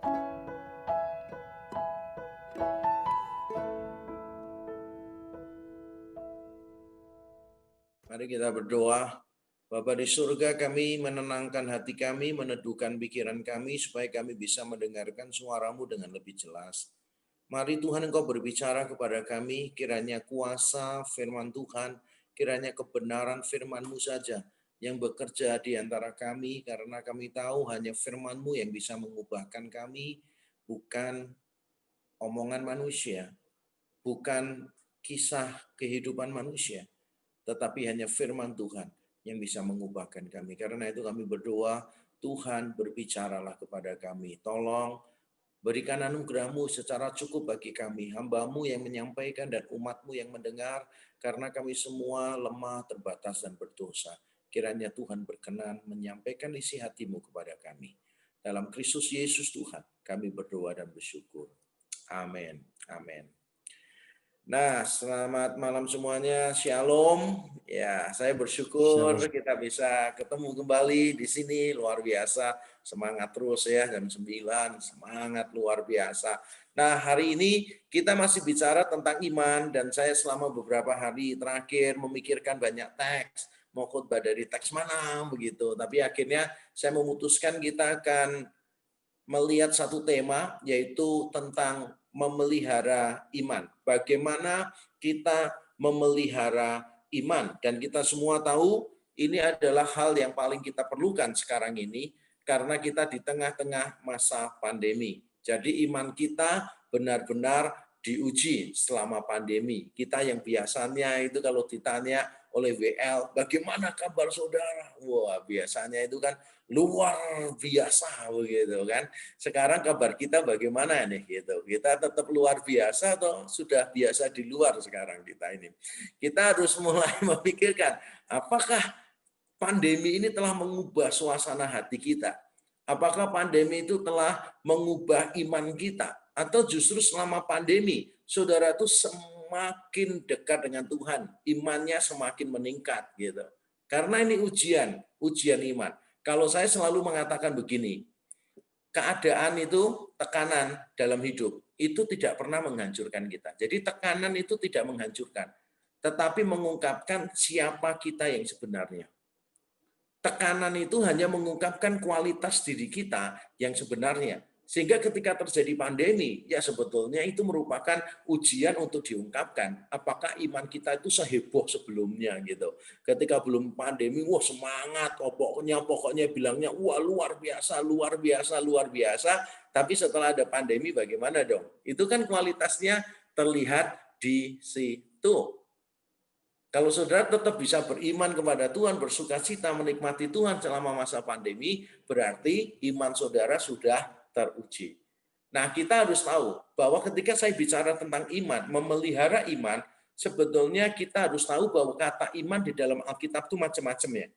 Mari kita berdoa. Bapa di surga, kami menenangkan hati kami, meneduhkan pikiran kami, supaya kami bisa mendengarkan suara-Mu dengan lebih jelas. Mari Tuhan Engkau berbicara kepada kami, kiranya kuasa firman Tuhan, kiranya kebenaran firman-Mu saja yang bekerja di antara kami, karena kami tahu hanya firman-Mu yang bisa mengubahkan kami, bukan omongan manusia, bukan kisah kehidupan manusia, tetapi hanya firman Tuhan yang bisa mengubahkan kami. Karena itu kami berdoa, Tuhan berbicaralah kepada kami. Tolong berikan anugerah-Mu secara cukup bagi kami, hamba-Mu yang menyampaikan dan umat-Mu yang mendengar, karena kami semua lemah, terbatas, dan berdosa. Kiranya Tuhan berkenan menyampaikan isi hati-Mu kepada kami. Dalam Kristus Yesus Tuhan, kami berdoa dan bersyukur. Amin. Amin. Nah, selamat malam semuanya. Shalom. Ya, saya bersyukur Shalom. kita bisa ketemu kembali di sini. Luar biasa. Semangat terus ya, jam 9. Semangat luar biasa. Nah, hari ini kita masih bicara tentang iman, dan saya selama beberapa hari terakhir memikirkan banyak teks. Mau khotbah dari teks mana begitu. Tapi akhirnya saya memutuskan kita akan melihat satu tema, yaitu tentang memelihara iman. Bagaimana kita memelihara iman. Dan kita semua tahu ini adalah hal yang paling kita perlukan sekarang ini, karena kita di tengah-tengah masa pandemi. Jadi iman kita benar-benar diuji selama pandemi. Kita yang biasanya itu kalau ditanya oleh WL, bagaimana kabar saudara? Wah, biasanya itu kan luar biasa begitu kan. Sekarang kabar kita bagaimana nih gitu. Kita tetap luar biasa atau sudah biasa di luar sekarang kita ini. Kita harus mulai memikirkan, apakah pandemi ini telah mengubah suasana hati kita? Apakah pandemi itu telah mengubah iman kita? Atau justru selama pandemi, saudara itu semakin dekat dengan Tuhan, imannya semakin meningkat gitu. Karena ini ujian iman. Kalau saya selalu mengatakan begini, keadaan itu tekanan dalam hidup itu tidak pernah menghancurkan kita. Jadi tekanan itu tidak menghancurkan, tetapi mengungkapkan siapa kita yang sebenarnya. Tekanan itu hanya mengungkapkan kualitas diri kita yang sebenarnya. Sehingga ketika terjadi pandemi, ya sebetulnya itu merupakan ujian untuk diungkapkan. Apakah iman kita itu seheboh sebelumnya gitu. Ketika belum pandemi, wah semangat, pokoknya bilangnya, wah luar biasa, luar biasa, luar biasa. Tapi setelah ada pandemi bagaimana dong? Itu kan kualitasnya terlihat di situ. Kalau saudara tetap bisa beriman kepada Tuhan, bersukacita menikmati Tuhan selama masa pandemi, berarti iman saudara sudah teruji. Nah, kita harus tahu bahwa ketika saya bicara tentang iman, memelihara iman, sebetulnya kita harus tahu bahwa kata iman di dalam Alkitab itu macam-macam ya.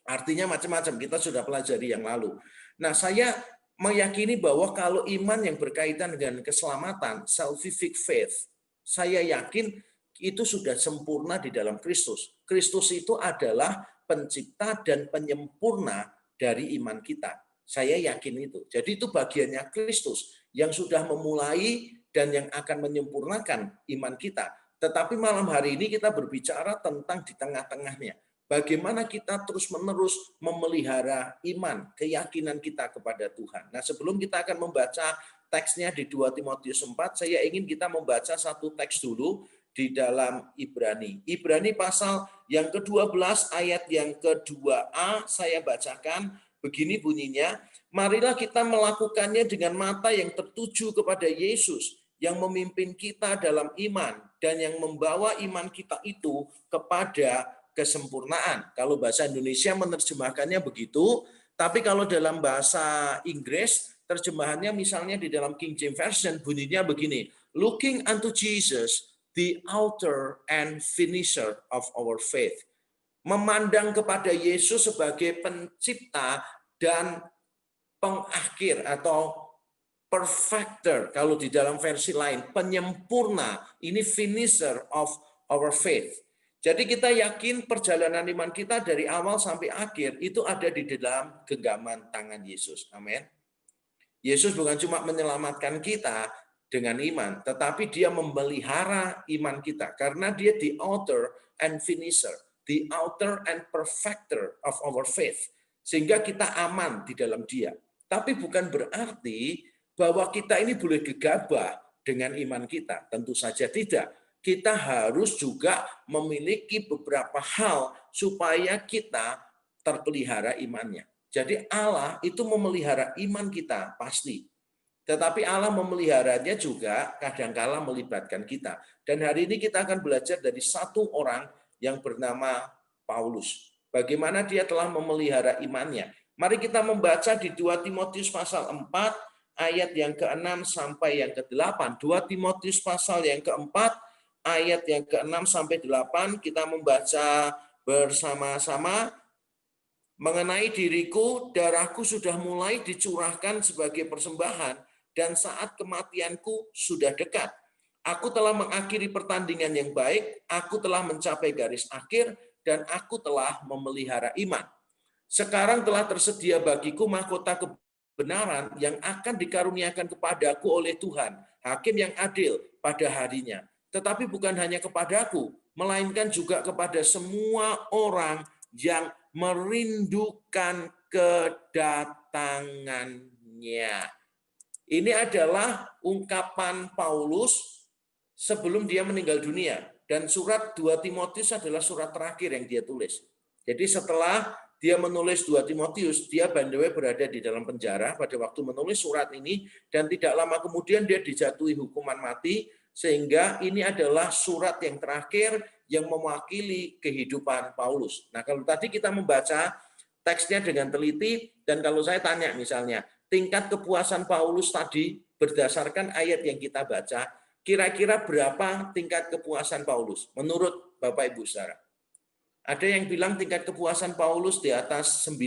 Artinya macam-macam, kita sudah pelajari yang lalu. Nah, saya meyakini bahwa kalau iman yang berkaitan dengan keselamatan, salvific faith, saya yakin itu sudah sempurna di dalam Kristus. Kristus itu adalah pencipta dan penyempurna dari iman kita. Saya yakin itu. Jadi itu bagiannya Kristus yang sudah memulai dan yang akan menyempurnakan iman kita. Tetapi malam hari ini kita berbicara tentang di tengah-tengahnya. Bagaimana kita terus-menerus memelihara iman, keyakinan kita kepada Tuhan. Nah, sebelum kita akan membaca teksnya di 2 Timotius 4, saya ingin kita membaca satu teks dulu di dalam Ibrani. Ibrani pasal yang ke-12 ayat yang ke-2a saya bacakan, begini bunyinya, marilah kita melakukannya dengan mata yang tertuju kepada Yesus yang memimpin kita dalam iman dan yang membawa iman kita itu kepada kesempurnaan. Kalau bahasa Indonesia menerjemahkannya begitu, tapi kalau dalam bahasa Inggris terjemahannya misalnya di dalam King James Version bunyinya begini, looking unto Jesus, the author and finisher of our faith. Memandang kepada Yesus sebagai pencipta dan pengakhir atau perfecter, kalau di dalam versi lain, penyempurna, ini finisher of our faith. Jadi kita yakin perjalanan iman kita dari awal sampai akhir itu ada di dalam genggaman tangan Yesus. Amin. Yesus bukan cuma menyelamatkan kita dengan iman, tetapi dia memelihara iman kita. Karena dia the author and finisher, the author and perfecter of our faith. Sehingga kita aman di dalam dia. Tapi bukan berarti bahwa kita ini boleh gegabah dengan iman kita. Tentu saja tidak. Kita harus juga memiliki beberapa hal supaya kita terpelihara imannya. Jadi Allah itu memelihara iman kita pasti. Tetapi Allah memeliharanya juga kadang-kala melibatkan kita. Dan hari ini kita akan belajar dari satu orang yang bernama Paulus. Bagaimana dia telah memelihara imannya. Mari kita membaca di 2 Timotius pasal 4 ayat yang ke-6 sampai yang ke-8. 2 Timotius pasal yang ke-4 ayat yang ke-6 sampai 8 kita membaca bersama-sama. Mengenai diriku, darahku sudah mulai dicurahkan sebagai persembahan, dan saat kematianku sudah dekat. Aku telah mengakhiri pertandingan yang baik, aku telah mencapai garis akhir, dan aku telah memelihara iman. Sekarang telah tersedia bagiku mahkota kebenaran yang akan dikaruniakan kepadaku oleh Tuhan, Hakim yang adil pada harinya. Tetapi bukan hanya kepadaku, melainkan juga kepada semua orang yang merindukan kedatangannya. Ini adalah ungkapan Paulus sebelum dia meninggal dunia. Dan surat 2 Timotius adalah surat terakhir yang dia tulis. Jadi setelah dia menulis 2 Timotius, dia by the way berada di dalam penjara pada waktu menulis surat ini, dan tidak lama kemudian dia dijatuhi hukuman mati, sehingga ini adalah surat yang terakhir yang mewakili kehidupan Paulus. Nah, kalau tadi kita membaca teksnya dengan teliti, dan kalau saya tanya misalnya, tingkat kepuasan Paulus tadi berdasarkan ayat yang kita baca, kira-kira berapa tingkat kepuasan Paulus menurut Bapak Ibu Saudara? Ada yang bilang tingkat kepuasan Paulus di atas 9,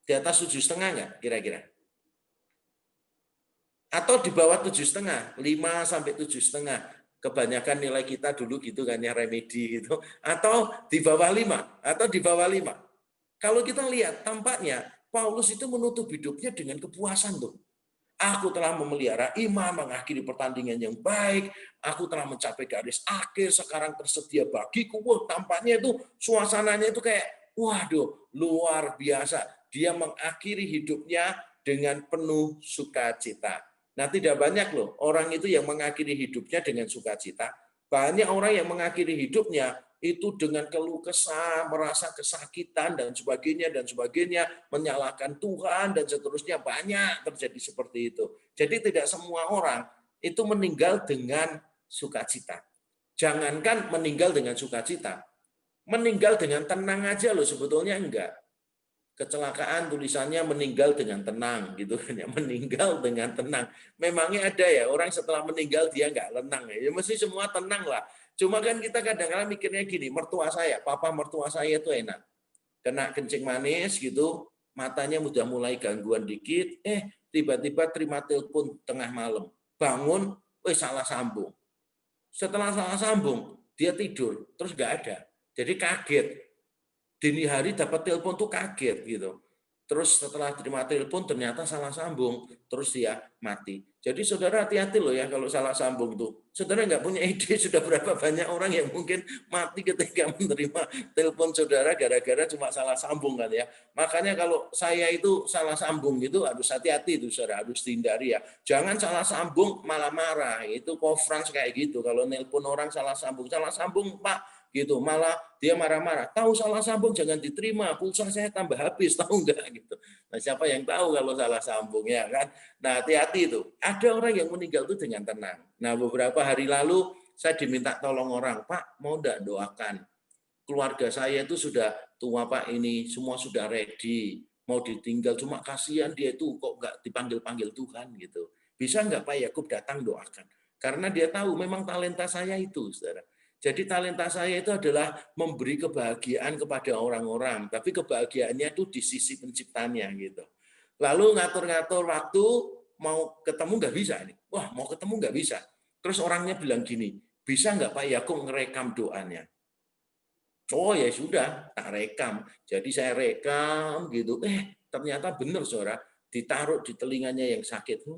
di atas 7,5 nggak kira-kira? Atau di bawah 7,5, 5 sampai 7,5. Kebanyakan nilai kita dulu gitu kan ya, remedi gitu. Atau di bawah 5, atau di bawah 5. Kalau kita lihat tampaknya Paulus itu menutup hidupnya dengan kepuasan tuh. Aku telah memelihara iman, mengakhiri pertandingan yang baik, aku telah mencapai garis akhir, sekarang tersedia bagiku. Wah, tampaknya itu suasananya itu kayak, waduh, luar biasa. Dia mengakhiri hidupnya dengan penuh sukacita. Nah, tidak banyak loh orang itu yang mengakhiri hidupnya dengan sukacita. Banyak orang yang mengakhiri hidupnya itu dengan keluh kesah, merasa kesakitan dan sebagainya, menyalahkan Tuhan dan seterusnya. Banyak terjadi seperti itu. Jadi tidak semua orang itu meninggal dengan sukacita. Jangankan meninggal dengan sukacita, meninggal dengan tenang aja loh sebetulnya enggak. Kecelakaan tulisannya meninggal dengan tenang gitu kan ya, meninggal dengan tenang. Memangnya ada ya orang setelah meninggal dia nggak tenang ya? Ya mesti semua tenang lah. Cuma kan kita kadang-kadang mikirnya gini, mertua saya, papa mertua saya itu enak, kena kencing manis gitu, matanya udah mulai gangguan dikit, tiba-tiba terima telepon tengah malam, bangun, salah sambung. Setelah salah sambung dia tidur, terus nggak ada, jadi kaget. Dini hari dapat telepon tuh kaget gitu. Terus setelah terima telepon ternyata salah sambung, terus dia mati. Jadi saudara hati-hati loh ya kalau salah sambung tuh. Saudara nggak punya ide sudah berapa banyak orang yang mungkin mati ketika menerima telepon saudara gara-gara cuma salah sambung kan ya. Makanya kalau saya itu salah sambung gitu harus hati-hati itu saudara, harus dihindari ya. Jangan salah sambung malah marah. Itu conference kayak gitu. Kalau nelpon orang salah sambung Pak, gitu, malah dia marah-marah, tahu salah sambung jangan diterima, pulsa saya tambah habis, tahu enggak gitu. Nah, siapa yang tahu kalau salah sambung ya kan. Nah, hati-hati itu. Ada orang yang meninggal itu dengan tenang. Nah, beberapa hari lalu saya diminta tolong orang, Pak, mau enggak doakan keluarga saya itu sudah tua Pak, ini semua sudah ready, mau ditinggal, cuma kasihan dia itu kok enggak dipanggil-panggil Tuhan gitu. Bisa enggak Pak Yakub datang doakan? Karena dia tahu memang talenta saya itu, saudara. Jadi talenta saya itu adalah memberi kebahagiaan kepada orang-orang, tapi kebahagiaannya itu di sisi penciptanya gitu. Lalu ngatur-ngatur waktu, mau ketemu nggak bisa nih. Wah, mau ketemu nggak bisa. Terus orangnya bilang gini, bisa nggak Pak Yakub ngerekam doanya? Oh ya sudah, tak rekam. Jadi saya rekam gitu. Ternyata benar saudara. ditaruh di telinganya yang sakit.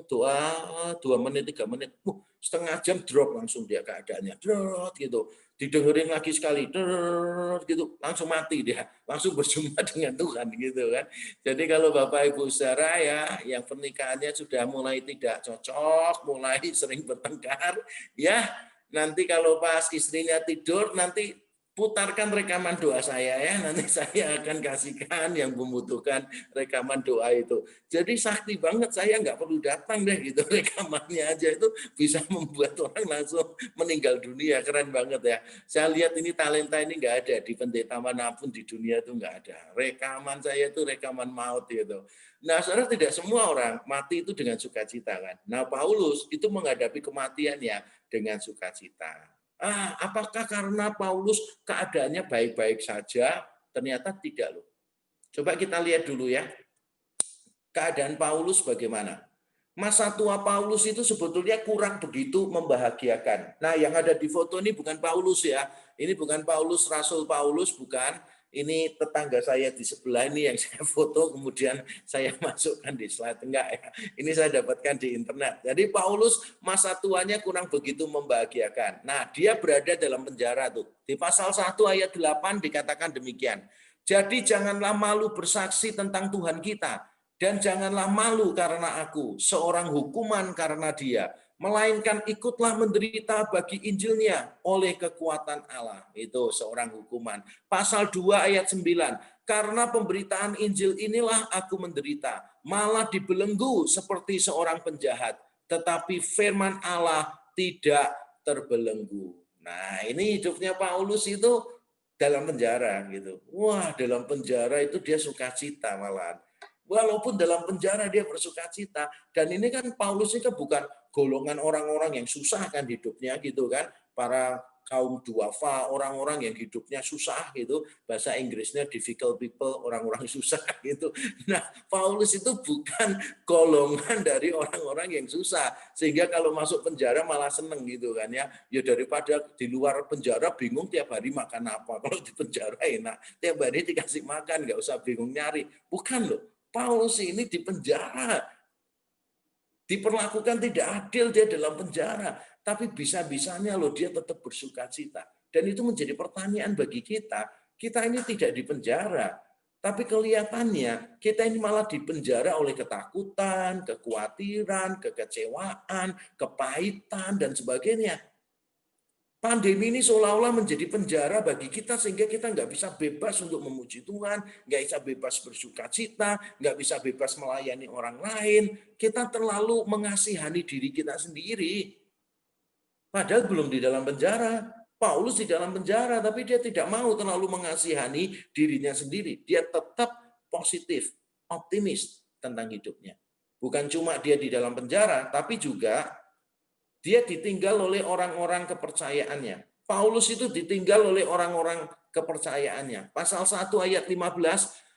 Doa 2 menit, 3 menit, setengah jam drop langsung dia keadaannya. Drop gitu. Didengerin lagi sekali, drop gitu, langsung mati dia. Langsung berjumpa dengan Tuhan gitu kan. Jadi kalau Bapak Ibu saudara ya yang pernikahannya sudah mulai tidak cocok, mulai sering bertengkar, ya nanti kalau pas istrinya tidur nanti putarkan rekaman doa saya ya, nanti saya akan kasihkan yang membutuhkan rekaman doa itu. Jadi sakti banget, saya nggak perlu datang deh gitu, rekamannya aja itu bisa membuat orang langsung meninggal dunia, keren banget ya. Saya lihat ini talenta ini nggak ada di pendeta manapun di dunia itu nggak ada. Rekaman saya itu rekaman maut gitu. Nah, saudara tidak semua orang mati itu dengan sukacita kan. Nah, Paulus itu menghadapi kematiannya dengan sukacita. Apakah karena Paulus keadaannya baik-baik saja? Ternyata tidak loh. Coba kita lihat dulu ya. Keadaan Paulus bagaimana? Masa tua Paulus itu sebetulnya kurang begitu membahagiakan. Nah, yang ada di foto ini bukan Paulus ya. Ini bukan Paulus, Rasul Paulus, bukan. Ini tetangga saya di sebelah ini yang saya foto, kemudian saya masukkan di slide. Enggak ya. Ini saya dapatkan di internet. Jadi Paulus masa tuanya kurang begitu membahagiakan. Nah, dia berada dalam penjara tuh. Di pasal 1 ayat 8 dikatakan demikian. Jadi janganlah malu bersaksi tentang Tuhan kita. Dan janganlah malu karena aku, seorang hukuman karena dia, melainkan ikutlah menderita bagi Injilnya oleh kekuatan Allah. Itu seorang hukuman. Pasal 2 ayat 9, karena pemberitaan Injil inilah aku menderita, malah dibelenggu seperti seorang penjahat, tetapi firman Allah tidak terbelenggu. Nah, ini hidupnya Paulus itu dalam penjara gitu. Wah, dalam penjara itu dia sukacita malahan. Walaupun dalam penjara dia bersukacita. Dan ini kan Paulus ini kan bukan golongan orang-orang yang susah kan hidupnya gitu kan. Para kaum duafa, orang-orang yang hidupnya susah gitu. Bahasa Inggrisnya difficult people, orang-orang susah gitu. Nah, Paulus itu bukan golongan dari orang-orang yang susah. Sehingga kalau masuk penjara malah seneng gitu kan ya. Ya daripada di luar penjara bingung tiap hari makan apa. Kalau di penjara enak. Tiap hari dikasih makan, nggak usah bingung nyari. Bukan loh. Paulus ini di penjara, diperlakukan tidak adil dia dalam penjara, tapi bisa-bisanya loh dia tetap bersukacita. Dan itu menjadi pertanyaan bagi kita. Kita ini tidak di penjara, tapi kelihatannya kita ini malah dipenjara oleh ketakutan, kekhawatiran, kekecewaan, kepahitan, dan sebagainya. Pandemi ini seolah-olah menjadi penjara bagi kita sehingga kita nggak bisa bebas untuk memuji Tuhan, nggak bisa bebas bersukacita, nggak bisa bebas melayani orang lain. Kita terlalu mengasihani diri kita sendiri. Padahal belum di dalam penjara. Paulus di dalam penjara, tapi dia tidak mau terlalu mengasihani dirinya sendiri. Dia tetap positif, optimis tentang hidupnya. Bukan cuma dia di dalam penjara, tapi juga dia ditinggal oleh orang-orang kepercayaannya. Paulus itu ditinggal oleh orang-orang kepercayaannya. Pasal 1 ayat 15,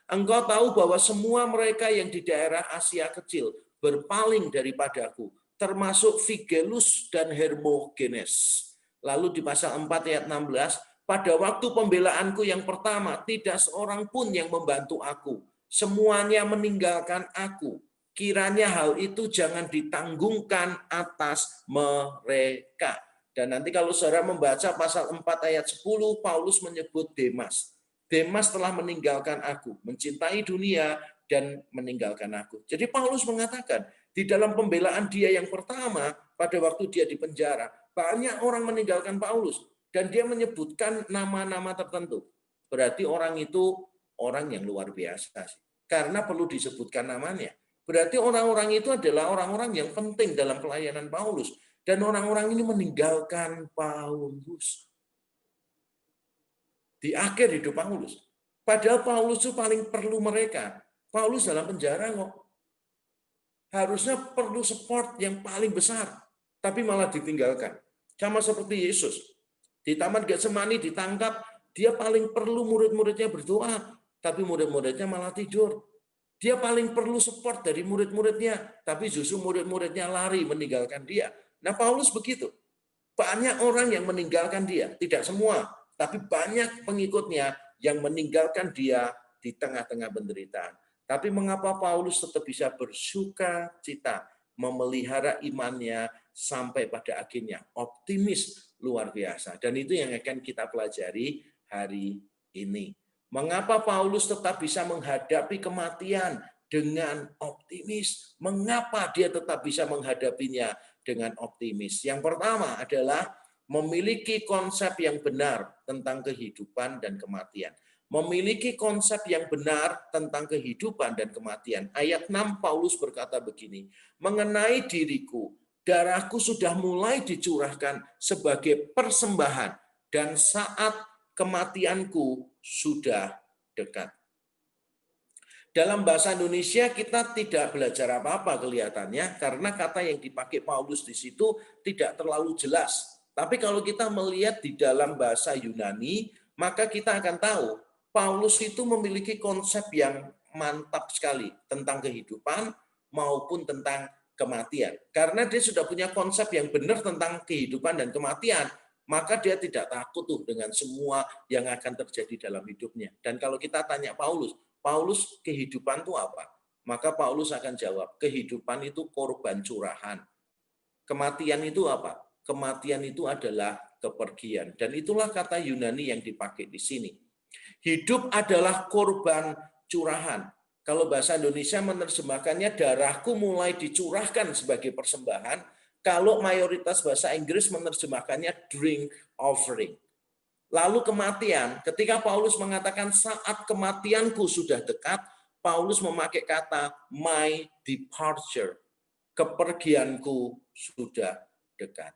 engkau tahu bahwa semua mereka yang di daerah Asia kecil berpaling daripadaku, termasuk Figelus dan Hermogenes. Lalu di pasal 4 ayat 16, pada waktu pembelaanku yang pertama, tidak seorang pun yang membantu aku. Semuanya meninggalkan aku. Kiranya hal itu jangan ditanggungkan atas mereka. Dan nanti kalau saudara membaca pasal 4 ayat 10, Paulus menyebut Demas. Demas telah meninggalkan aku, mencintai dunia dan meninggalkan aku. Jadi Paulus mengatakan, di dalam pembelaan dia yang pertama, pada waktu dia di penjara, banyak orang meninggalkan Paulus. Dan dia menyebutkan nama-nama tertentu. Berarti orang itu orang yang luar biasa. Karena perlu disebutkan namanya. Berarti orang-orang itu adalah orang-orang yang penting dalam pelayanan Paulus. Dan orang-orang ini meninggalkan Paulus. Di akhir hidup Paulus. Padahal Paulus itu paling perlu mereka. Paulus dalam penjara kok. Harusnya perlu support yang paling besar. Tapi malah ditinggalkan. Sama seperti Yesus. Di Taman Getsemani ditangkap. Dia paling perlu murid-muridnya berdoa. Tapi murid-muridnya malah tidur. Dia paling perlu support dari murid-muridnya, tapi justru murid-muridnya lari meninggalkan dia. Nah, Paulus begitu. Banyak orang yang meninggalkan dia, tidak semua, tapi banyak pengikutnya yang meninggalkan dia di tengah-tengah penderitaan. Tapi mengapa Paulus tetap bisa bersuka cita, memelihara imannya sampai pada akhirnya optimis luar biasa. Dan itu yang akan kita pelajari hari ini. Mengapa Paulus tetap bisa menghadapi kematian dengan optimis? Mengapa dia tetap bisa menghadapinya dengan optimis? Yang pertama adalah memiliki konsep yang benar tentang kehidupan dan kematian. Memiliki konsep yang benar tentang kehidupan dan kematian. Ayat 6 Paulus berkata begini, mengenai diriku, darahku sudah mulai dicurahkan sebagai persembahan dan saat kematianku sudah dekat. Dalam bahasa Indonesia kita tidak belajar apa-apa kelihatannya karena kata yang dipakai Paulus di situ tidak terlalu jelas. Tapi kalau kita melihat di dalam bahasa Yunani, maka kita akan tahu Paulus itu memiliki konsep yang mantap sekali tentang kehidupan maupun tentang kematian. Karena dia sudah punya konsep yang benar tentang kehidupan dan kematian, maka dia tidak takut tuh dengan semua yang akan terjadi dalam hidupnya. Dan kalau kita tanya Paulus kehidupan itu apa? Maka Paulus akan jawab, kehidupan itu korban curahan. Kematian itu apa? Kematian itu adalah kepergian. Dan itulah kata Yunani yang dipakai di sini. Hidup adalah korban curahan. Kalau bahasa Indonesia menerjemahkannya darahku mulai dicurahkan sebagai persembahan. Kalau mayoritas bahasa Inggris menerjemahkannya drink offering. Lalu kematian, ketika Paulus mengatakan saat kematianku sudah dekat, Paulus memakai kata my departure. Kepergianku sudah dekat.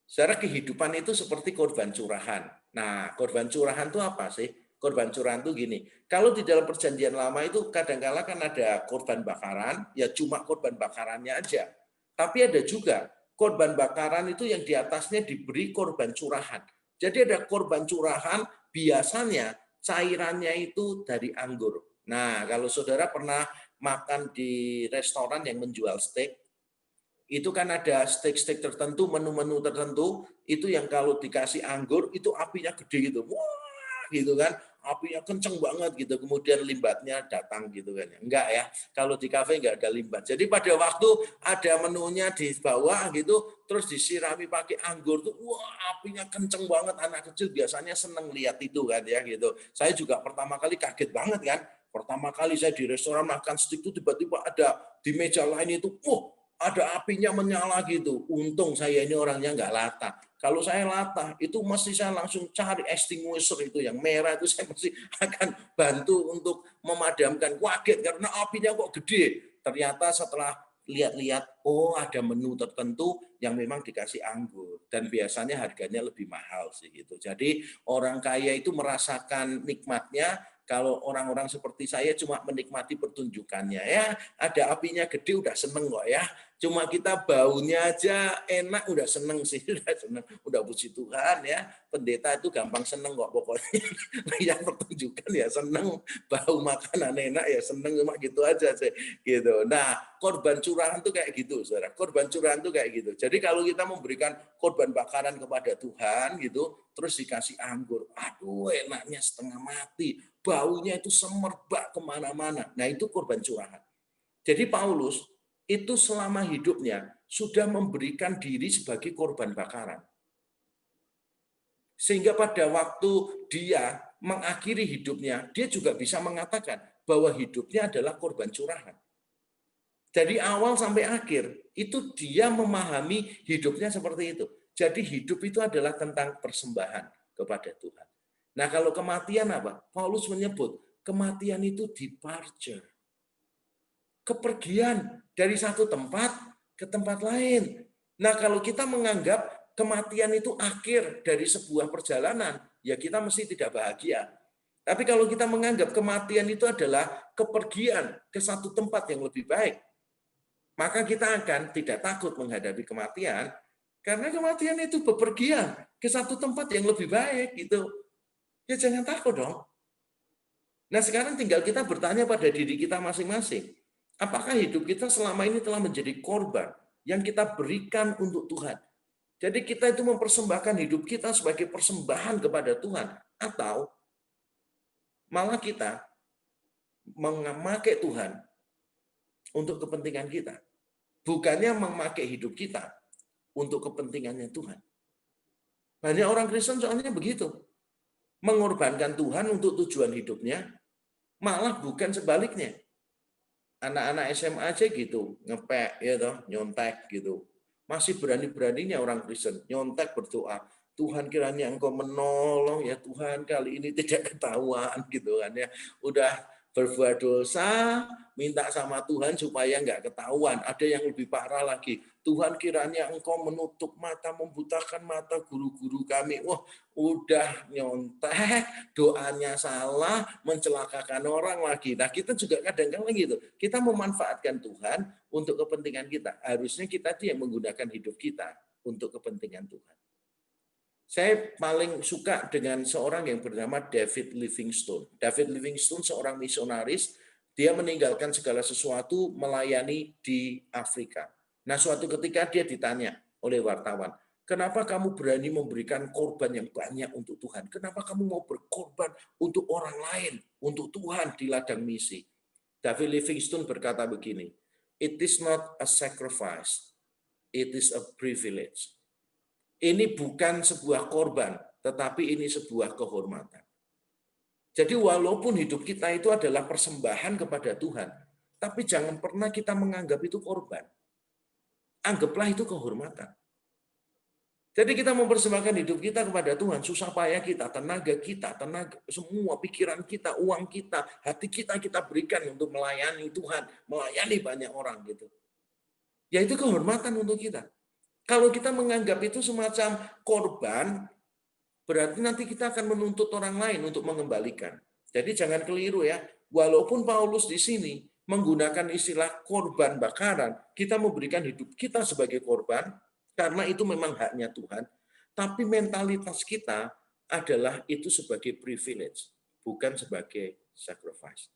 Secara kehidupan itu seperti korban curahan. Nah, korban curahan itu apa sih? Korban curahan itu gini, kalau di dalam perjanjian lama itu kadang-kala kan ada korban bakaran, ya cuma korban bakarannya aja. Tapi ada juga korban bakaran itu yang di atasnya diberi korban curahan. Jadi ada korban curahan, biasanya cairannya itu dari anggur. Nah, kalau saudara pernah makan di restoran yang menjual steak, itu kan ada steak-steak tertentu, menu-menu tertentu, itu yang kalau dikasih anggur, itu apinya gede gitu. Wah, gitu kan. Apinya kenceng banget gitu. Kemudian limbatnya datang gitu kan. Enggak ya. Kalau di kafe enggak ada limbat. Jadi pada waktu ada menunya di bawah gitu, terus disirami pakai anggur tuh, wah apinya kenceng banget. Anak kecil biasanya seneng lihat itu kan ya gitu. Saya juga pertama kali kaget banget kan. Pertama kali saya di restoran makan steak itu tiba-tiba ada di meja lain itu, wah ada apinya menyala gitu. Untung saya ini orangnya nggak latah. Kalau saya latah, itu mesti saya langsung cari extinguisher itu yang merah itu saya mesti akan bantu untuk memadamkan. Kaget karena apinya kok gede. Ternyata setelah lihat-lihat, oh ada menu tertentu yang memang dikasih anggur dan biasanya harganya lebih mahal sih gitu. Jadi orang kaya itu merasakan nikmatnya. Kalau orang-orang seperti saya cuma menikmati pertunjukannya ya, ada apinya gede udah seneng kok ya. Cuma kita baunya aja enak udah seneng sih, udah seneng, udah puji Tuhan ya. Pendeta itu gampang seneng kok pokoknya. Lihat pertunjukan ya seneng, bau makanan enak ya seneng, cuma gitu aja sih gitu. Nah, korban curahan tuh kayak gitu, Saudara. Korban curahan tuh kayak gitu. Jadi kalau kita memberikan korban bakaran kepada Tuhan gitu, terus dikasih anggur, aduh enaknya setengah mati, baunya itu semerbak kemana-mana. Nah itu korban curahan. Jadi Paulus itu selama hidupnya sudah memberikan diri sebagai korban bakaran. Sehingga pada waktu dia mengakhiri hidupnya, dia juga bisa mengatakan bahwa hidupnya adalah korban curahan. Dari awal sampai akhir, itu dia memahami hidupnya seperti itu. Jadi hidup itu adalah tentang persembahan kepada Tuhan. Nah kalau kematian apa? Paulus menyebut, kematian itu departure. Kepergian dari satu tempat ke tempat lain. Nah, kalau kita menganggap kematian itu akhir dari sebuah perjalanan, ya kita mesti tidak bahagia. Tapi kalau kita menganggap kematian itu adalah kepergian ke satu tempat yang lebih baik, maka kita akan tidak takut menghadapi kematian, karena kematian itu bepergian ke satu tempat yang lebih baik. Gitu. Ya jangan takut dong. Nah, sekarang tinggal kita bertanya pada diri kita masing-masing. Apakah hidup kita selama ini telah menjadi korban yang kita berikan untuk Tuhan? Jadi kita itu mempersembahkan hidup kita sebagai persembahan kepada Tuhan. Atau malah kita memakai Tuhan untuk kepentingan kita. Bukannya memakai hidup kita untuk kepentingannya Tuhan. Banyak orang Kristen soalnya begitu. Mengorbankan Tuhan untuk tujuan hidupnya, malah bukan sebaliknya. Anak-anak SMA aja gitu, ngepek, ya toh, nyontek gitu. Masih berani-beraninya orang Kristen nyontek berdoa, Tuhan kiranya Engkau menolong ya Tuhan, kali ini tidak ketahuan gitu kan ya. Udah berbuat dosa, minta sama Tuhan supaya nggak ketahuan. Ada yang lebih parah lagi. Tuhan kiranya Engkau menutup mata, membutakan mata guru-guru kami. Wah, udah nyontek, doanya salah, mencelakakan orang lagi. Nah, kita juga kadang-kadang gitu. Kita memanfaatkan Tuhan untuk kepentingan kita. Harusnya kita yang menggunakan hidup kita untuk kepentingan Tuhan. Saya paling suka dengan seorang yang bernama David Livingstone. David Livingstone seorang misionaris, dia meninggalkan segala sesuatu melayani di Afrika. Nah, suatu ketika dia ditanya oleh wartawan, kenapa kamu berani memberikan korban yang banyak untuk Tuhan? Kenapa kamu mau berkorban untuk orang lain, untuk Tuhan di ladang misi? David Livingstone berkata begini, it is not a sacrifice, it is a privilege. Ini bukan sebuah korban, tetapi ini sebuah kehormatan. Jadi walaupun hidup kita itu adalah persembahan kepada Tuhan, tapi jangan pernah kita menganggap itu korban. Anggaplah itu kehormatan. Jadi kita mempersembahkan hidup kita kepada Tuhan, susah payah kita, tenaga, semua pikiran kita, uang kita, hati kita berikan untuk melayani Tuhan, melayani banyak orang gitu. Ya itu kehormatan untuk kita. Kalau kita menganggap itu semacam korban, berarti nanti kita akan menuntut orang lain untuk mengembalikan. Jadi jangan keliru ya. Walaupun Paulus di sini menggunakan istilah korban bakaran, kita memberikan hidup kita sebagai korban, karena itu memang haknya Tuhan. Tapi mentalitas kita adalah itu sebagai privilege, bukan sebagai sacrifice.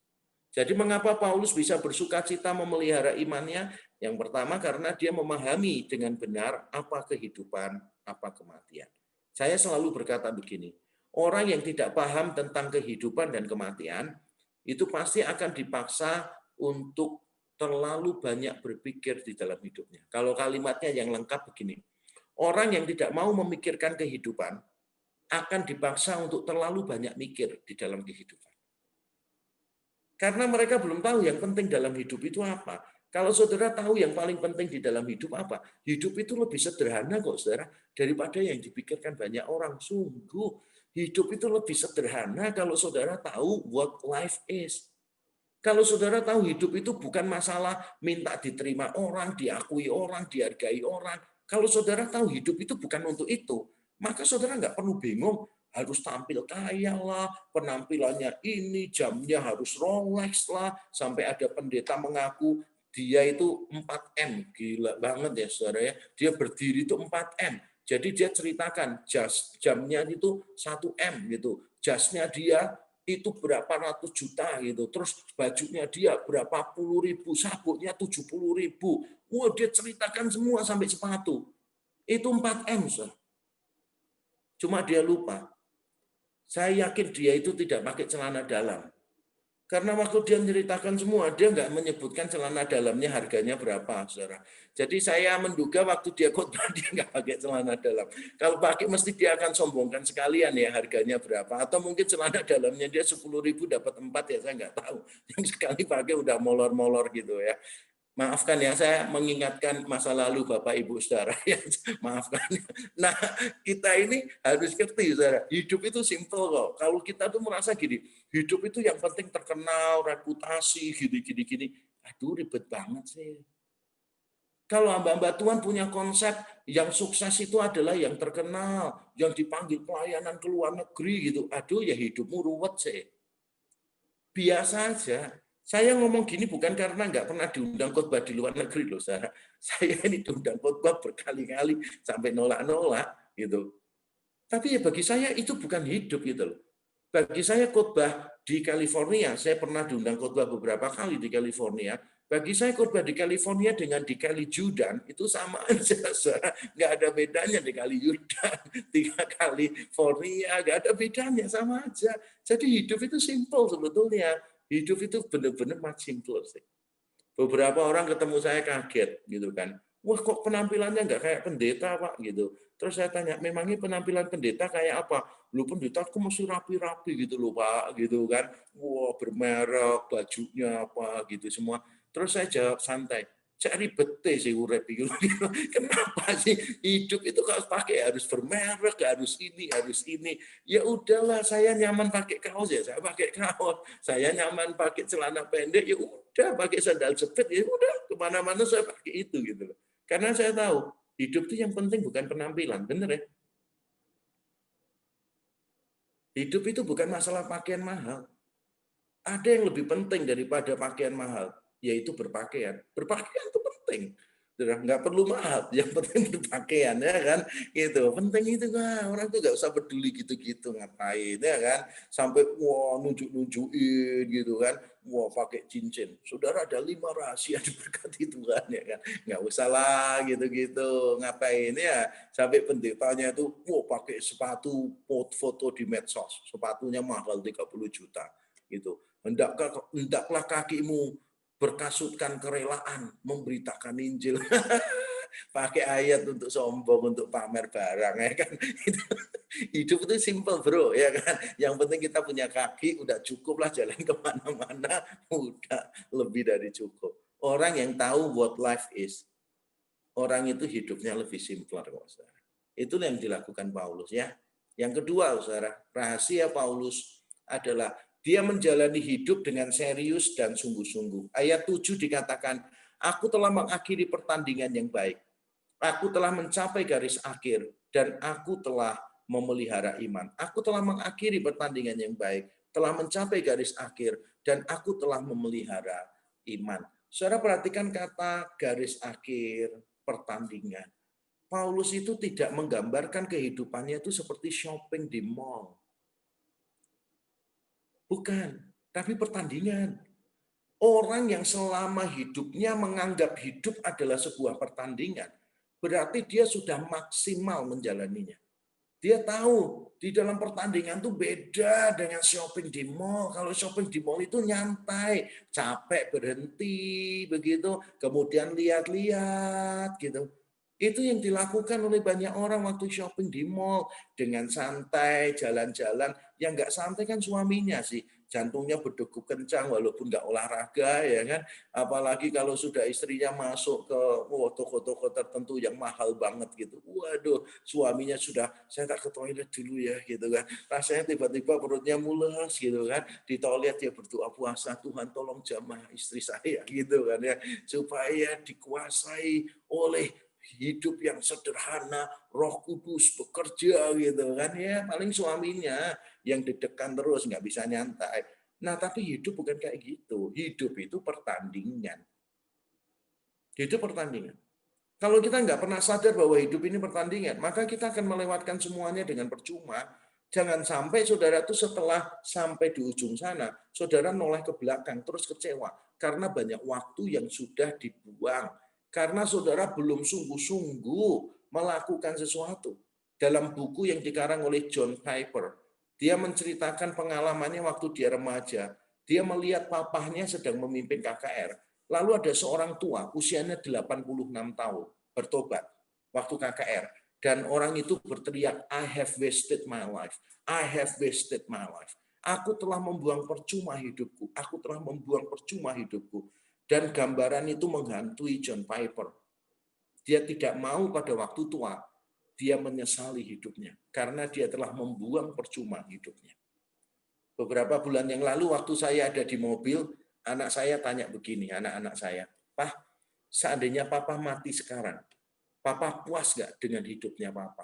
Jadi mengapa Paulus bisa bersuka cita memelihara imannya? Yang pertama karena dia memahami dengan benar apa kehidupan, apa kematian. Saya selalu berkata begini, orang yang tidak paham tentang kehidupan dan kematian, itu pasti akan dipaksa untuk terlalu banyak berpikir di dalam hidupnya. Kalau kalimatnya yang lengkap begini, orang yang tidak mau memikirkan kehidupan, akan dipaksa untuk terlalu banyak mikir di dalam kehidupan. Karena mereka belum tahu yang penting dalam hidup itu apa. Kalau saudara tahu yang paling penting di dalam hidup apa, hidup itu lebih sederhana kok saudara, daripada yang dipikirkan banyak orang. Sungguh, hidup itu lebih sederhana kalau saudara tahu what life is. Kalau saudara tahu hidup itu bukan masalah minta diterima orang, diakui orang, dihargai orang. Kalau saudara tahu hidup itu bukan untuk itu, maka saudara nggak perlu bingung, harus tampil kaya lah, penampilannya ini, jamnya harus Rolex lah, sampai ada pendeta mengaku dia itu 4M, gila banget ya saudara ya, dia berdiri itu 4M, jadi dia ceritakan jamnya itu 1M gitu, jasnya dia itu berapa ratus juta gitu, terus bajunya dia berapa puluh ribu, sabuknya 70.000, wah dia ceritakan semua sampai sepatu, itu 4M saudara. Cuma dia lupa. Saya yakin dia itu tidak pakai celana dalam. Karena waktu dia menceritakan semua, dia nggak menyebutkan celana dalamnya harganya berapa, saudara. Jadi saya menduga waktu dia khotbah dia nggak pakai celana dalam. Kalau pakai mesti dia akan sombongkan sekalian ya harganya berapa. Atau mungkin celana dalamnya dia 10.000 dapat 4 ya saya nggak tahu. Yang sekali pakai udah molor-molor gitu ya. Maafkan ya, saya mengingatkan masa lalu Bapak Ibu Saudara. Ya, maafkan. Nah, kita ini harus ngerti, Saudara. Hidup itu simple kok. Kalau kita tuh merasa gini, hidup itu yang penting terkenal, reputasi, gini. Aduh, ribet banget sih. Kalau hamba-hamba Tuhan punya konsep yang sukses itu adalah yang terkenal, yang dipanggil pelayanan ke luar negeri gitu. Aduh, ya hidupmu ruwet sih. Biasa aja. Saya ngomong gini bukan karena nggak pernah diundang khotbah di luar negeri loh, Sarah. Saya ini diundang khotbah berkali-kali sampai nolak-nolak gitu. Tapi ya bagi saya itu bukan hidup gitu loh. Bagi saya khotbah di California, saya pernah diundang khotbah beberapa kali di California. Bagi saya khotbah di California dengan di Kali Jordan itu sama aja, Sarah. Nggak ada bedanya di Kali Jordan, di California, nggak ada bedanya, sama aja. Jadi hidup itu simple sebetulnya. Hidup itu benar-benar much simpler sih. Beberapa orang ketemu saya kaget gitu kan. Wah, kok penampilannya nggak kayak pendeta, Pak, gitu. Terus saya tanya, memangnya penampilan pendeta kayak apa? Lu pendeta aku mesti rapi-rapi gitu loh, Pak, gitu kan. Wah, bermerek, bajunya apa gitu semua. Terus saya jawab santai, saya ribet sih urep gitu. Kenapa sih hidup itu kalau pakai harus bermerek, harus ini. Ya udahlah, saya nyaman pakai kaos ya, saya pakai kaos. Saya nyaman pakai celana pendek, ya udah pakai sandal jepit, ya udah kemana-mana saya pakai itu gitu loh. Karena saya tahu hidup itu yang penting bukan penampilan, bener ya? Hidup itu bukan masalah pakaian mahal. Ada yang lebih penting daripada pakaian mahal, yaitu berpakaian. Berpakaian itu penting. Nggak perlu mahal, yang penting berpakaian ya kan, gitu. Penting itu kan, orang tuh nggak usah peduli gitu-gitu ngapain ya kan, sampai wah nunjuk-nunjukin gitu kan, wah pakai cincin. Saudara ada 5 rahasia diberkati Tuhan ya kan, nggak usah lah gitu-gitu, ngapain ya, sampai pendetanya itu wah pakai sepatu foto di medsos, sepatunya mahal 30 juta gitu. Hendaklah kakimu berkasutkan kerelaan memberitakan Injil. Pakai ayat untuk sombong, untuk pamer barang ya kan. Hidup itu simple bro ya kan. Yang penting kita punya kaki, udah cukup lah jalan kemana-mana, udah lebih dari cukup. Orang yang tahu what life is, orang itu hidupnya lebih simpler kok saudara. Itu yang dilakukan Paulus ya. Yang kedua saudara, rahasia Paulus adalah dia menjalani hidup dengan serius dan sungguh-sungguh. Ayat 7 dikatakan, aku telah mengakhiri pertandingan yang baik. Aku telah mencapai garis akhir dan aku telah memelihara iman. Aku telah mengakhiri pertandingan yang baik, telah mencapai garis akhir dan aku telah memelihara iman. Saudara perhatikan kata garis akhir, pertandingan. Paulus itu tidak menggambarkan kehidupannya itu seperti shopping di mall. Bukan, tapi pertandingan. Orang yang selama hidupnya menganggap hidup adalah sebuah pertandingan, berarti dia sudah maksimal menjalaninya. Dia tahu di dalam pertandingan tuh beda dengan shopping di mall. Kalau shopping di mall itu nyantai, capek berhenti begitu, kemudian lihat-lihat gitu. Itu yang dilakukan oleh banyak orang waktu shopping di mall dengan santai, jalan-jalan. Yang nggak santai kan suaminya sih, jantungnya berdegup kencang walaupun nggak olahraga ya kan. Apalagi kalau sudah istrinya masuk ke toko-toko tertentu yang mahal banget gitu. Waduh, suaminya sudah saya tak ke toilet dulu ya gitu kan. Rasanya tiba-tiba perutnya mules gitu kan. Di toilet dia berdoa puasa, Tuhan tolong jamah istri saya gitu kan ya, supaya dikuasai oleh hidup yang sederhana, Roh Kudus bekerja gitu kan ya, paling suaminya yang deg-degan terus nggak bisa nyantai. Nah, tapi hidup bukan kayak gitu. Hidup itu pertandingan. Hidup pertandingan. Kalau kita nggak pernah sadar bahwa hidup ini pertandingan, maka kita akan melewatkan semuanya dengan percuma. Jangan sampai saudara itu setelah sampai di ujung sana, saudara noleh ke belakang, terus kecewa. Karena banyak waktu yang sudah dibuang. Karena saudara belum sungguh-sungguh melakukan sesuatu. Dalam buku yang dikarang oleh John Piper, dia menceritakan pengalamannya waktu dia remaja. Dia melihat papahnya sedang memimpin KKR. Lalu ada seorang tua, usianya 86 tahun, bertobat waktu KKR. Dan orang itu berteriak, I have wasted my life. I have wasted my life. Aku telah membuang percuma hidupku. Aku telah membuang percuma hidupku. Dan gambaran itu menghantui John Piper. Dia tidak mau pada waktu tua, dia menyesali hidupnya. Karena dia telah membuang percuma hidupnya. Beberapa bulan yang lalu waktu saya ada di mobil, anak saya tanya begini, anak-anak saya, Pak, seandainya Papa mati sekarang, Papa puas nggak dengan hidupnya Papa?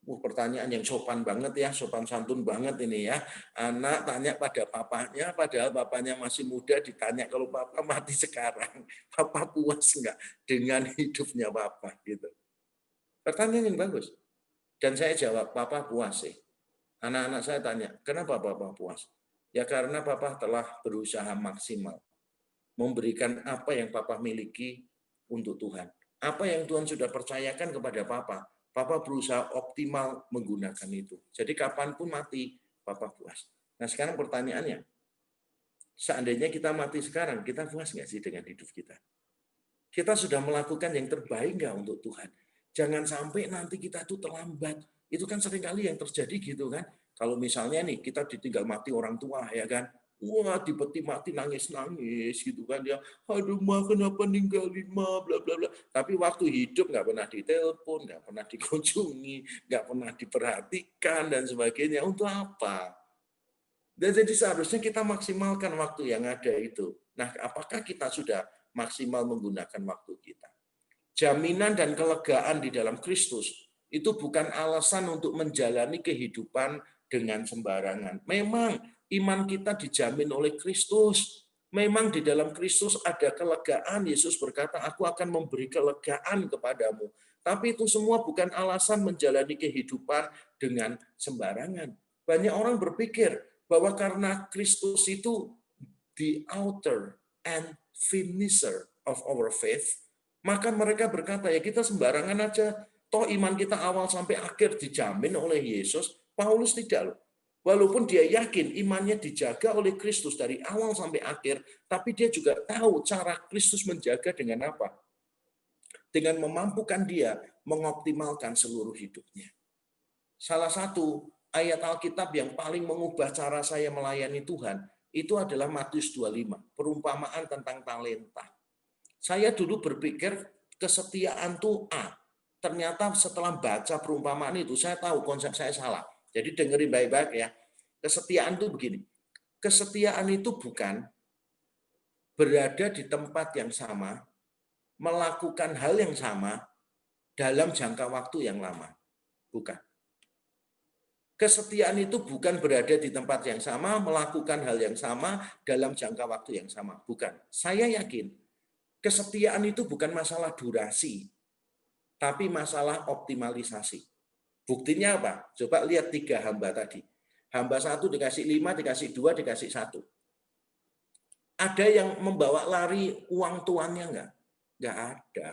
Pertanyaan yang sopan banget ya, sopan santun banget ini ya. Anak tanya pada papanya, padahal papanya masih muda, ditanya kalau Papa mati sekarang, Papa puas nggak dengan hidupnya Papa? Gitu. Pertanyaan yang bagus. Dan saya jawab, Papa puas sih. Anak-anak saya tanya, kenapa Papa puas? Ya karena Papa telah berusaha maksimal memberikan apa yang Papa miliki untuk Tuhan. Apa yang Tuhan sudah percayakan kepada Papa, Papa berusaha optimal menggunakan itu. Jadi kapanpun mati, Papa puas. Nah sekarang pertanyaannya, Seandainya kita mati sekarang, kita puas nggak sih dengan hidup kita? Kita sudah melakukan yang terbaik nggak untuk Tuhan? Jangan sampai nanti kita tuh terlambat. Itu kan seringkali yang terjadi gitu kan. Kalau misalnya nih kita ditinggal mati orang tua ya kan. Wah, di peti mati nangis-nangis gitu kan ya. Aduh, ma kenapa ninggalin ma bla bla bla. Tapi waktu hidup nggak pernah ditelepon, nggak pernah dikunjungi, nggak pernah diperhatikan dan sebagainya. Untuk apa? Dan jadi seharusnya kita maksimalkan waktu yang ada itu. Nah, apakah kita sudah maksimal menggunakan waktu kita? Jaminan dan kelegaan di dalam Kristus itu bukan alasan untuk menjalani kehidupan dengan sembarangan. Memang iman kita dijamin oleh Kristus. Memang di dalam Kristus ada kelegaan. Yesus berkata, aku akan memberi kelegaan kepadamu. Tapi itu semua bukan alasan menjalani kehidupan dengan sembarangan. Banyak orang berpikir bahwa karena Kristus itu the author and finisher of our faith, maka mereka berkata, ya kita sembarangan aja. Toh iman kita awal sampai akhir dijamin oleh Yesus. Paulus tidak loh. Walaupun dia yakin imannya dijaga oleh Kristus dari awal sampai akhir, tapi dia juga tahu cara Kristus menjaga dengan apa? Dengan memampukan dia mengoptimalkan seluruh hidupnya. Salah satu ayat Alkitab yang paling mengubah cara saya melayani Tuhan, itu adalah Matius 25, perumpamaan tentang talenta. Saya dulu berpikir kesetiaan itu A. Ternyata setelah baca perumpamaan itu, saya tahu konsep saya salah. Jadi dengerin baik-baik ya. Kesetiaan itu begini. Kesetiaan itu bukan berada di tempat yang sama, melakukan hal yang sama dalam jangka waktu yang lama. Bukan. Kesetiaan itu bukan berada di tempat yang sama, melakukan hal yang sama dalam jangka waktu yang sama. Bukan. Saya yakin kesetiaan itu bukan masalah durasi, tapi masalah optimalisasi. Buktinya apa? Coba lihat 3 hamba tadi. Hamba 1 dikasih 5, dikasih 2, dikasih 1. Ada yang membawa lari uang tuannya enggak? Enggak ada.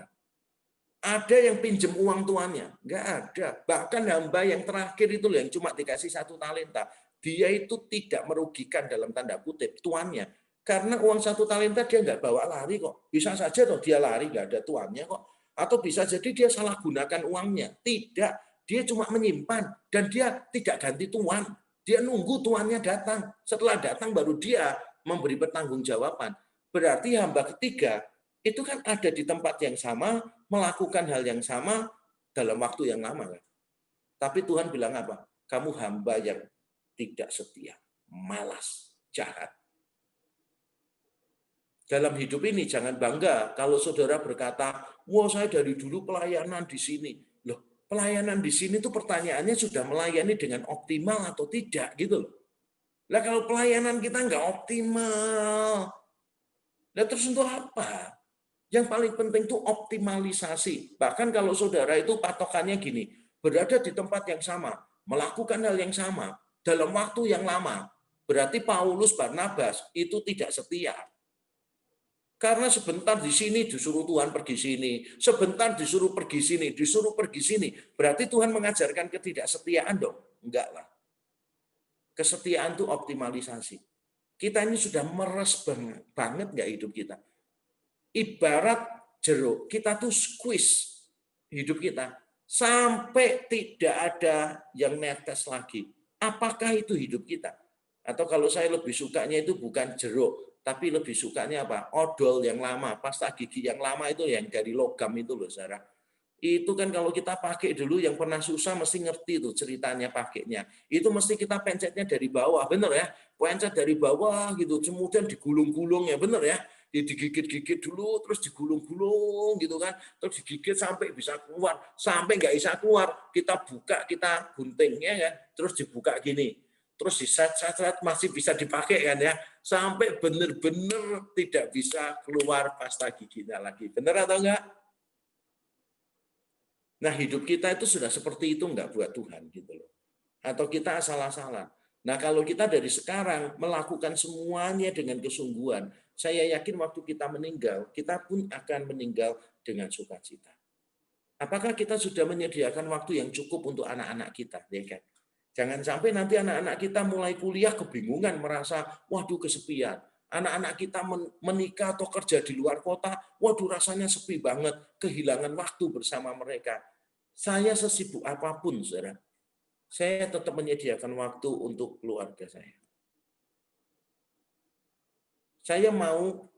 Ada yang pinjem uang tuannya? Enggak ada. Bahkan hamba yang terakhir itu yang cuma dikasih 1 talenta. Dia itu tidak merugikan dalam tanda kutip tuannya. Karena uang 1 talenta dia enggak bawa lari kok. Bisa saja toh dia lari enggak ada tuannya kok. Atau bisa jadi dia salah gunakan uangnya. Tidak. Dia cuma menyimpan. Dan dia tidak ganti tuan. Dia nunggu tuannya datang. Setelah datang baru dia memberi pertanggungjawaban. Berarti hamba ketiga itu kan ada di tempat yang sama, melakukan hal yang sama dalam waktu yang lama. Kan? Tapi Tuhan bilang apa? Kamu hamba yang tidak setia, malas, jahat. Dalam hidup ini jangan bangga kalau saudara berkata, wah saya dari dulu pelayanan di sini. Loh, pelayanan di sini tuh pertanyaannya sudah melayani dengan optimal atau tidak gitu loh. Lah kalau pelayanan kita nggak optimal, lah terus untuk apa? Yang paling penting itu optimalisasi. Bahkan kalau saudara itu patokannya gini, berada di tempat yang sama, melakukan hal yang sama, dalam waktu yang lama, berarti Paulus Barnabas itu tidak setia. Karena sebentar di sini disuruh Tuhan pergi sini, sebentar disuruh pergi sini, disuruh pergi sini. Berarti Tuhan mengajarkan ketidaksetiaan dong? Enggak lah. Kesetiaan itu optimalisasi. Kita ini sudah meres banget nggak hidup kita? Ibarat jeruk, kita tuh squeeze hidup kita sampai tidak ada yang netes lagi. Apakah itu hidup kita? Atau kalau saya lebih sukanya itu bukan jeruk, tapi lebih sukanya apa? Odol yang lama, pasta gigi yang lama itu yang dari logam itu loh, Sarah. Itu kan kalau kita pakai dulu yang pernah susah mesti ngerti tuh ceritanya pakainya. Itu mesti kita pencetnya dari bawah, bener ya? Pencet dari bawah gitu, kemudian digulung-gulung ya, bener ya? Digigit-gigit dulu, terus digulung-gulung gitu kan, terus digigit sampai bisa keluar, sampai nggak bisa keluar, kita buka, kita guntingnya kan, terus dibuka gini, terus diset-set masih bisa dipakai kan ya, sampai benar-benar tidak bisa keluar pasta giginya lagi, benar atau enggak? Nah hidup kita itu sudah seperti itu enggak buat Tuhan gitu loh, atau kita asal-asalan. Nah kalau kita dari sekarang melakukan semuanya dengan kesungguhan, saya yakin waktu kita meninggal, kita pun akan meninggal dengan sukacita. Apakah kita sudah menyediakan waktu yang cukup untuk anak-anak kita? Ya kan? Jangan sampai nanti anak-anak kita mulai kuliah kebingungan, merasa, waduh kesepian. Anak-anak kita menikah atau kerja di luar kota, waduh rasanya sepi banget, kehilangan waktu bersama mereka. Saya sesibuk apapun, saudara, saya tetap menyediakan waktu untuk keluarga saya. Saya mau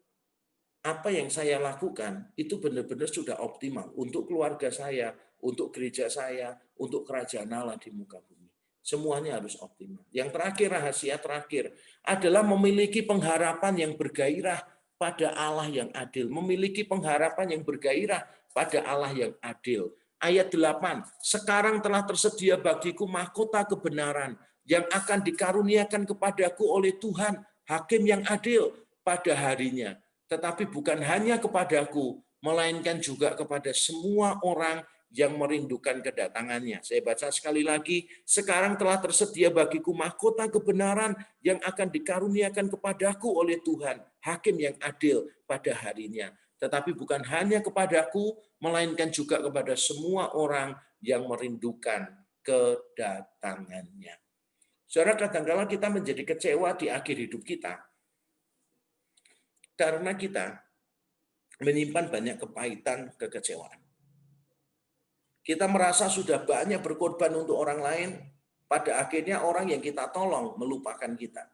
apa yang saya lakukan itu benar-benar sudah optimal untuk keluarga saya, untuk gereja saya, untuk kerajaan Allah di muka bumi. Semuanya harus optimal. Yang terakhir, rahasia terakhir adalah memiliki pengharapan yang bergairah pada Allah yang adil. Memiliki pengharapan yang bergairah pada Allah yang adil. Ayat 8, sekarang telah tersedia bagiku mahkota kebenaran yang akan dikaruniakan kepadaku oleh Tuhan, hakim yang adil pada harinya. Tetapi bukan hanya kepadaku, melainkan juga kepada semua orang yang merindukan kedatangannya. Saya baca sekali lagi, sekarang telah tersedia bagiku mahkota kebenaran yang akan dikaruniakan kepadaku oleh Tuhan, hakim yang adil pada harinya. Tetapi bukan hanya kepadaku, melainkan juga kepada semua orang yang merindukan kedatangannya. Saudara, kadang-kala kita menjadi kecewa di akhir hidup kita, karena kita menyimpan banyak kepahitan, kekecewaan. Kita merasa sudah banyak berkorban untuk orang lain, pada akhirnya orang yang kita tolong melupakan kita.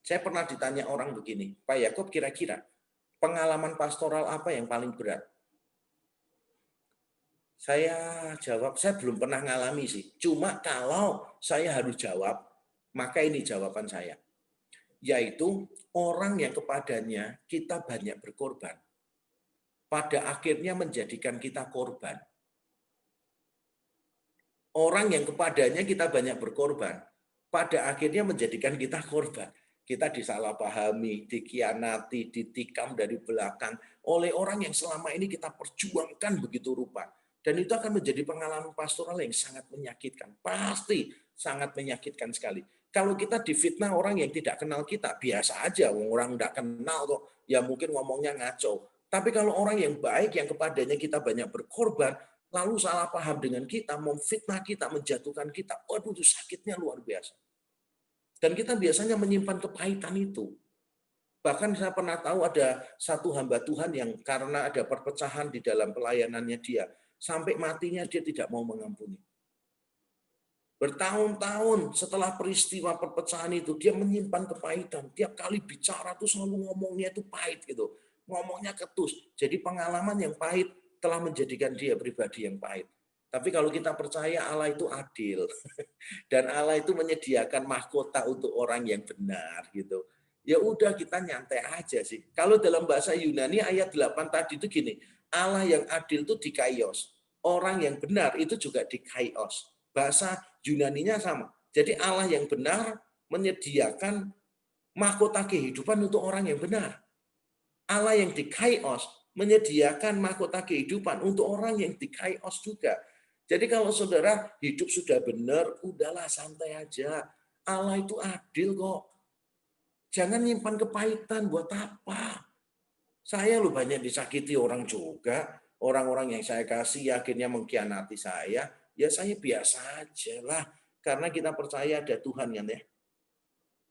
Saya pernah ditanya orang begini, Pak Yakob, kira-kira pengalaman pastoral apa yang paling berat? Saya jawab, saya belum pernah ngalami sih. Cuma kalau saya harus jawab, maka ini jawaban saya. Yaitu orang yang kepadanya kita banyak berkorban, pada akhirnya menjadikan kita korban. Orang yang kepadanya kita banyak berkorban, pada akhirnya menjadikan kita korban. Kita disalahpahami, dikhianati, ditikam dari belakang oleh orang yang selama ini kita perjuangkan begitu rupa. Dan itu akan menjadi pengalaman pastoral yang sangat menyakitkan. Pasti sangat menyakitkan sekali. Kalau kita difitnah orang yang tidak kenal kita, biasa aja, orang tidak kenal kok, ya mungkin ngomongnya ngaco. Tapi kalau orang yang baik, yang kepadanya kita banyak berkorban, lalu salah paham dengan kita, memfitnah kita, menjatuhkan kita, waduh itu sakitnya luar biasa. Dan kita biasanya menyimpan kepahitan itu. Bahkan saya pernah tahu ada satu hamba Tuhan yang karena ada perpecahan di dalam pelayanannya dia, sampai matinya dia tidak mau mengampuni. Bertahun-tahun setelah peristiwa perpecahan itu, dia menyimpan kepahitan. Tiap kali bicara tuh selalu ngomongnya itu pahit gitu. Ngomongnya ketus. Jadi pengalaman yang pahit telah menjadikan dia pribadi yang pahit. Tapi kalau kita percaya Allah itu adil dan Allah itu menyediakan mahkota untuk orang yang benar gitu. Ya udah kita nyantai aja sih. Kalau dalam bahasa Yunani ayat 8 tadi itu gini, Allah yang adil itu dikaios. Orang yang benar itu juga dikaios. Bahasa Yunaninya sama. Jadi Allah yang benar menyediakan mahkota kehidupan untuk orang yang benar. Allah yang dikaios menyediakan mahkota kehidupan untuk orang yang dikaios juga. Jadi kalau saudara hidup sudah benar, udahlah santai aja. Allah itu adil kok. Jangan nyimpan kepahitan, buat apa? Saya loh banyak disakiti orang juga. Orang-orang yang saya kasih akhirnya mengkhianati saya. Ya saya biasa aja lah. Karena kita percaya ada Tuhan kan ya.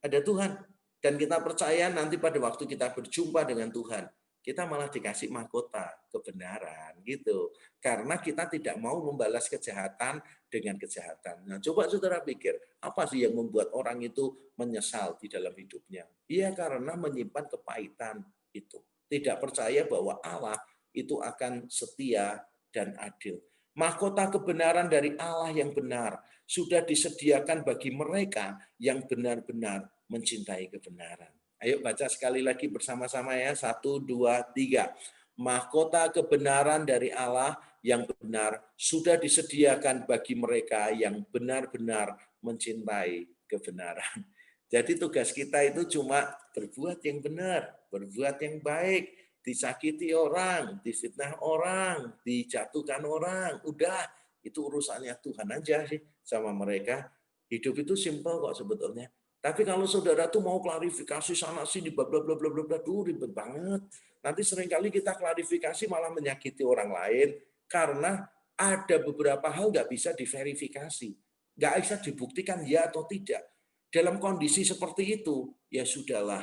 Ada Tuhan. Dan kita percaya nanti pada waktu kita berjumpa dengan Tuhan, kita malah dikasih mahkota kebenaran gitu. Karena kita tidak mau membalas kejahatan dengan kejahatan. Nah, coba saudara pikir, apa sih yang membuat orang itu menyesal di dalam hidupnya? Iya, karena menyimpan kepahitan itu. Tidak percaya bahwa Allah itu akan setia dan adil. Mahkota kebenaran dari Allah yang benar sudah disediakan bagi mereka yang benar-benar mencintai kebenaran. Ayo baca sekali lagi bersama-sama ya. 1, 2, 3. Mahkota kebenaran dari Allah yang benar sudah disediakan bagi mereka yang benar-benar mencintai kebenaran. Jadi tugas kita itu cuma berbuat yang benar, berbuat yang baik, disakiti orang, difitnah orang, dijatuhkan orang. Udah, itu urusannya Tuhan aja sih sama mereka. Hidup itu simpel kok sebetulnya. Tapi kalau saudara tuh mau klarifikasi sana sini bla bla bla bla bla, ribet banget. Nanti seringkali kita klarifikasi malah menyakiti orang lain karena ada beberapa hal nggak bisa diverifikasi, nggak bisa dibuktikan ya atau tidak. Dalam kondisi seperti itu, ya sudahlah,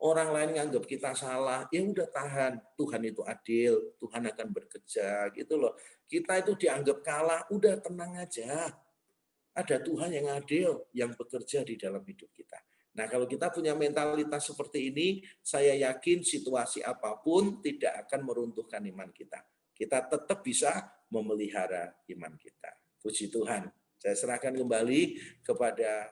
orang lain nganggap kita salah, ya udah tahan. Tuhan itu adil, Tuhan akan bekerja gitu loh. Kita itu dianggap kalah, udah tenang aja. Ada Tuhan yang adil, yang bekerja di dalam hidup kita. Nah, kalau kita punya mentalitas seperti ini, saya yakin situasi apapun tidak akan meruntuhkan iman kita. Kita tetap bisa memelihara iman kita. Puji Tuhan. Saya serahkan kembali kepada